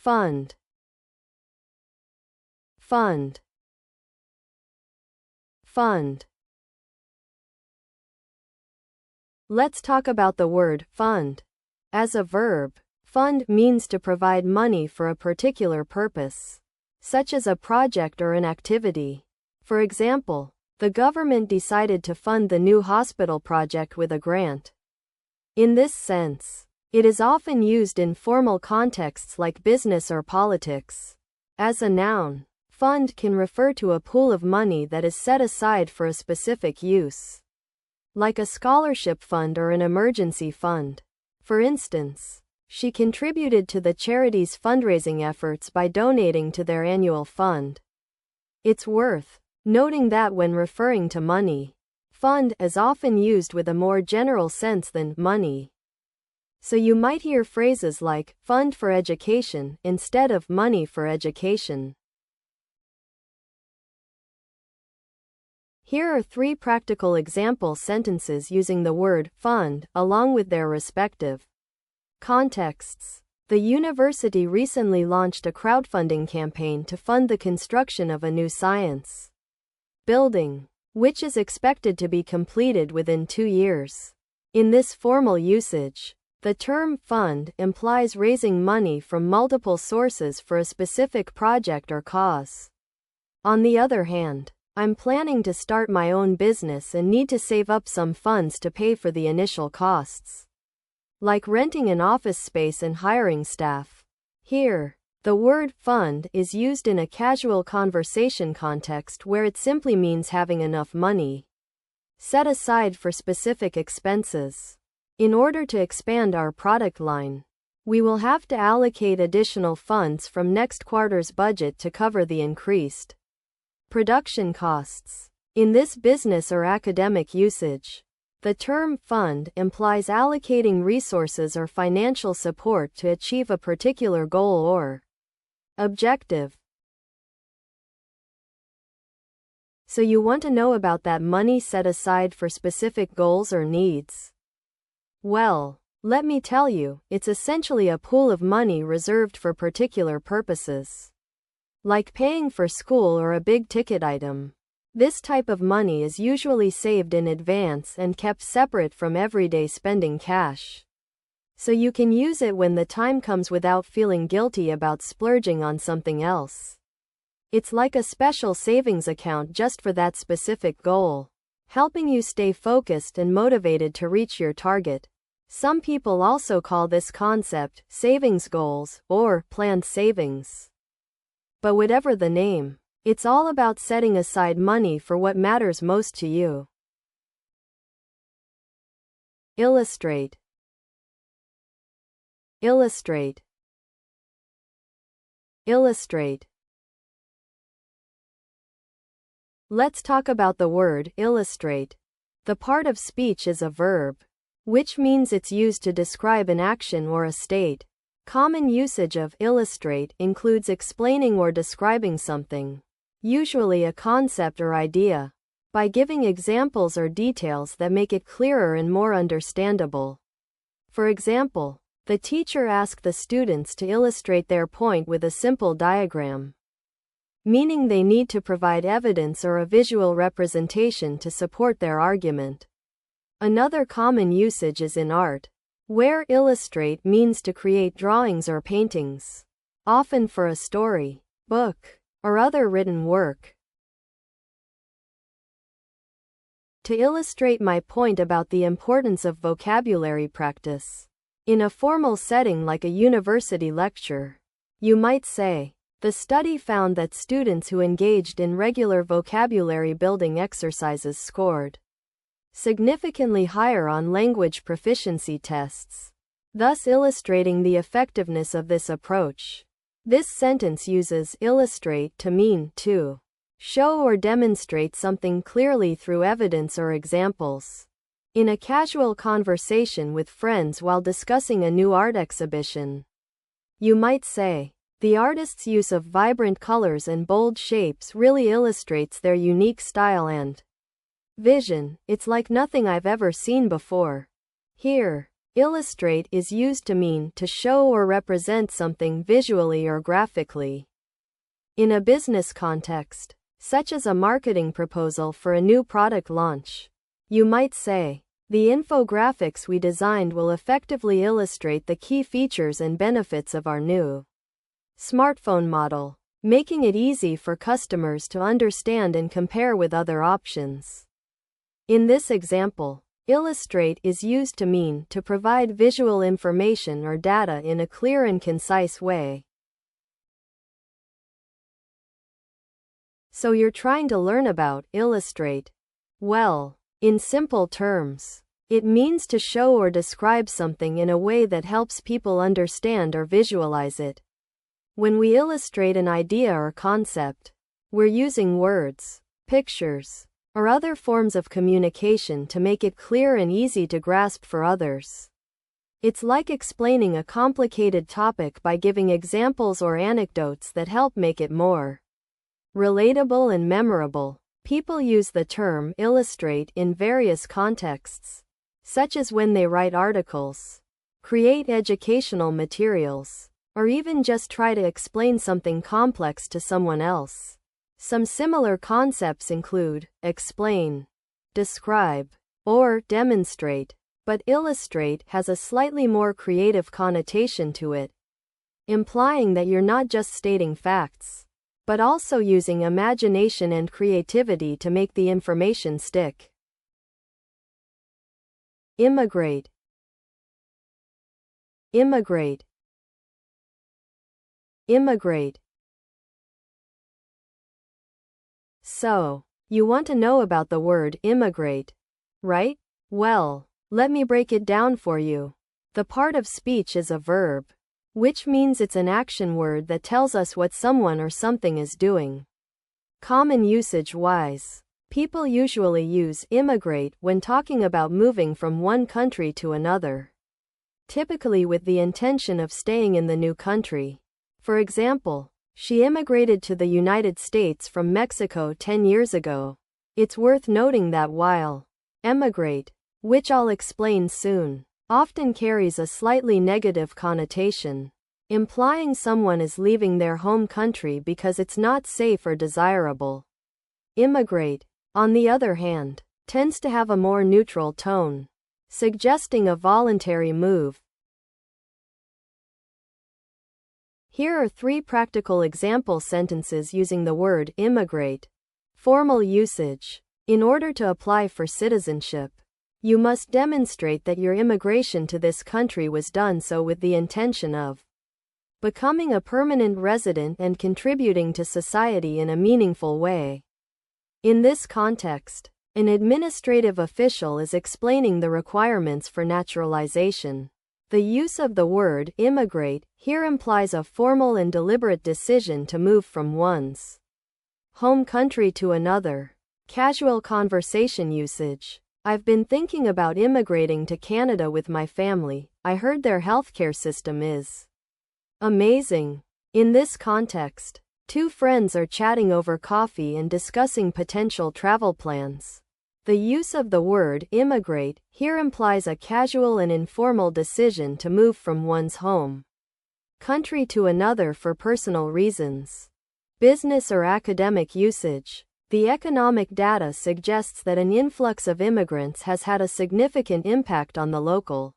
fund, fund, fund. Let's talk about the word fund. As a verb, fund means to provide money for a particular purpose, such as a project or an activity. For example, the government decided to fund the new hospital project with a grant. In this sense, it is often used in formal contexts like business or politics. As a noun, fund can refer to a pool of money that is set aside for a specific use, like a scholarship fund or an emergency fund. For instance, she contributed to the charity's fundraising efforts by donating to their annual fund. It's worth noting that when referring to money, fund is often used with a more general sense than money. So you might hear phrases like fund for education instead of money for education. Here are 3 practical example sentences using the word fund along with their respective contexts. The university recently launched a crowdfunding campaign to fund the construction of a new science building, which is expected to be completed within 2 years. In this formal usage, the term fund implies raising money from multiple sources for a specific project or cause. On the other hand, I'm planning to start my own business and need to save up some funds to pay for the initial costs, like renting an office space and hiring staff. Here, the word fund is used in a casual conversation context where it simply means having enough money set aside for specific expenses. In order to expand our product line, we will have to allocate additional funds from next quarter's budget to cover the increased production costs. In this business or academic usage, the term fund implies allocating resources or financial support to achieve a particular goal or objective. So you want to know about that money set aside for specific goals or needs? Well, let me tell you, it's essentially a pool of money reserved for particular purposes, like paying for school or a big-ticket item. This type of money is usually saved in advance and kept separate from everyday spending cash, so you can use it when the time comes without feeling guilty about splurging on something else. It's like a special savings account just for that specific goal, helping you stay focused and motivated to reach your target. Some people also call this concept savings goals or planned savings. But whatever the name, it's all about setting aside money for what matters most to you. Illustrate, illustrate, illustrate. Let's talk about the word illustrate. The part of speech is a verb, which means it's used to describe an action or a state. Common usage of illustrate includes explaining or describing something, usually a concept or idea, by giving examples or details that make it clearer and more understandable. For example, the teacher asked the students to illustrate their point with a simple diagram, meaning they need to provide evidence or a visual representation to support their argument. Another common usage is in art, where illustrate means to create drawings or paintings, often for a story, book, or other written work. To illustrate my point about the importance of vocabulary practice in a formal setting like a university lecture, you might say, the study found that students who engaged in regular vocabulary building exercises scored significantly higher on language proficiency tests, thus illustrating the effectiveness of this approach. This sentence uses illustrate to mean to show or demonstrate something clearly through evidence or examples. In a casual conversation with friends while discussing a new art exhibition, you might say, the artist's use of vibrant colors and bold shapes really illustrates their unique style and vision. It's like nothing I've ever seen before. Here, illustrate is used to mean to show or represent something visually or graphically. In a business context, such as a marketing proposal for a new product launch, you might say, "The infographics we designed will effectively illustrate the key features and benefits of our new smartphone model, making it easy for customers to understand and compare with other options." In this example, illustrate is used to mean to provide visual information or data in a clear and concise way. So you're trying to learn about illustrate. Well, in simple terms, it means to show or describe something in a way that helps people understand or visualize it. When we illustrate an idea or concept, we're using words, pictures, or other forms of communication to make it clear and easy to grasp for others. It's like explaining a complicated topic by giving examples or anecdotes that help make it more relatable and memorable. People use the term illustrate in various contexts, such as when they write articles, create educational materials, or even just try to explain something complex to someone else. Some similar concepts include explain, describe, or demonstrate, but illustrate has a slightly more creative connotation to it, implying that you're not just stating facts, but also using imagination and creativity to make the information stick. Immigrate. Immigrate. Immigrate. So, you want to know about the word immigrate, right? Well, let me break it down for you. The part of speech is a verb, which means it's an action word that tells us what someone or something is doing. Common usage-wise, people usually use immigrate when talking about moving from one country to another, typically with the intention of staying in the new country. For example, she immigrated to the United States from Mexico 10 years ago. It's worth noting that while emigrate, which I'll explain soon, often carries a slightly negative connotation, implying someone is leaving their home country because it's not safe or desirable. Immigrate, on the other hand, tends to have a more neutral tone, suggesting a voluntary move. Here are 3 practical example sentences using the word immigrate. Formal usage. In order to apply for citizenship, you must demonstrate that your immigration to this country was done so with the intention of becoming a permanent resident and contributing to society in a meaningful way. In this context, an administrative official is explaining the requirements for naturalization. The use of the word immigrate here implies a formal and deliberate decision to move from one's home country to another. Casual conversation usage. I've been thinking about immigrating to Canada with my family. I heard their healthcare system is amazing. In this context, 2 friends are chatting over coffee and discussing potential travel plans. The use of the word immigrate here implies a casual and informal decision to move from one's home country to another for personal reasons. Business or academic usage. The economic data suggests that an influx of immigrants has had a significant impact on the local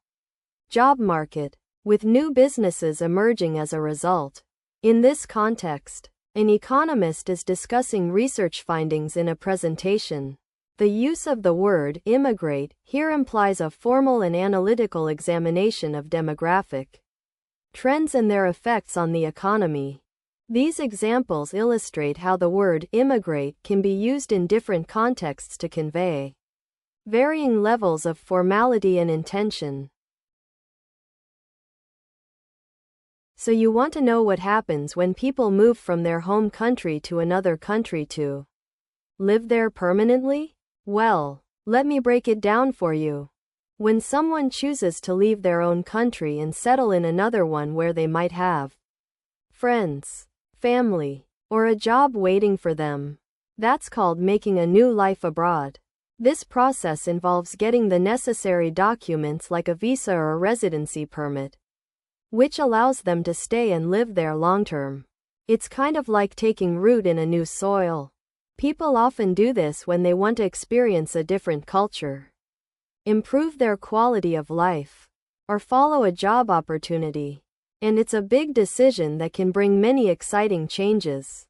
job market, with new businesses emerging as a result. In this context, an economist is discussing research findings in a presentation. The use of the word immigrate here implies a formal and analytical examination of demographic trends and their effects on the economy. These examples illustrate how the word immigrate can be used in different contexts to convey varying levels of formality and intention. So you want to know what happens when people move from their home country to another country to live there permanently? Well, let me break it down for you. When someone chooses to leave their own country and settle in another one where they might have friends, family, or a job waiting for them, that's called making a new life abroad. This process involves getting the necessary documents like a visa or a residency permit, which allows them to stay and live there long term. It's kind of like taking root in a new soil. People often do this when they want to experience a different culture, improve their quality of life, or follow a job opportunity. And it's a big decision that can bring many exciting changes.